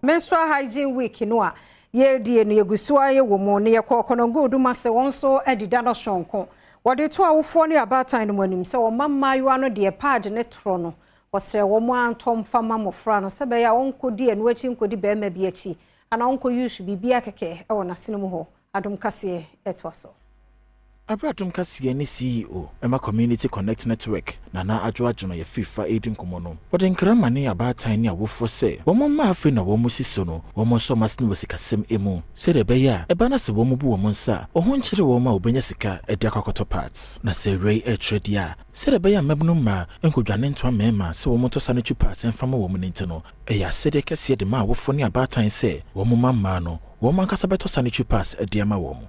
Menstrual Hygiene Week no a ye die no yegusua ye wo mo ne ye kokono godu mase won so edida no sonko wode to awofo ne abatan no manim se wo mammayo ano de page ne tro no wosre wo mo antom fama mofra no se be ya wonkodi enu achi nkodi be ma bi achi ana wonko use bibia keke e wona sinemu ho Adom Kasee etwaso Adom Kasee ne CEO Emma Community Connect Network na adwoadwono ye fifa edin komono wode nkrama ne abatan ne awofo se wo mo ma afi na wo mo siso no wo mo so masne wosikasem emu se de be ya eba na se wo mo bu wo mo nsa wo ho nkyere wo ma obenya sika edi akokoto parts na se rei trade ya se de be ya mabnu ma enkodwane ntwa mema se wo mo to sanitary pass enfama wo mo nti no e ya se de kase de ma awofo ne abatan se wo mo mamma no wo man kasa beto sanitary pass edi ama wo mo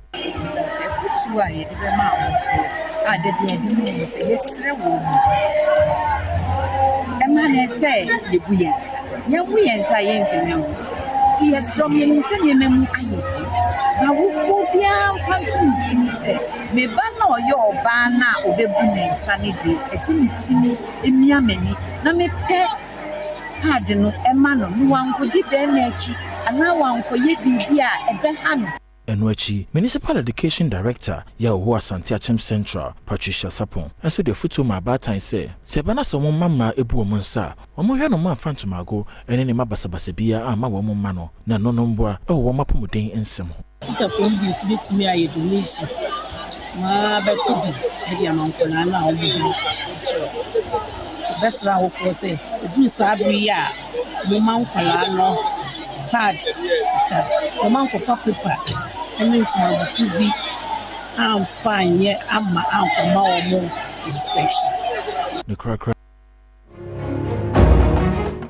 Why you did a mouth? I did the idea say, yes, a man say, the Buyans. Young Buyans, I ain't a man. Tears from you, send your memory. I will phobia, fancy say, may ban or your banner or the Bunan sanity, a semi in Miamini, no me pet. Pardon, a man, no one could dip their matchy, and now one could ye be here at the hand. Enwechi Municipal Education Director ya wo Asante Achim Central Patricia Sapon enso de futu ma abatan se bana so mo mama ebu wo nsa wo mo hwe no ma fantomago ene ne mabasabasa bia ama wo mo ma no na no mboa e wo mapomuden ensem ho teacher from this let me aye donation ma betubi e dia mankola na obi so best ra for say do sabri ya mo mankola no pad sika mo mankofa paper ene tima bufi am fine ye ama am ma o mo infection the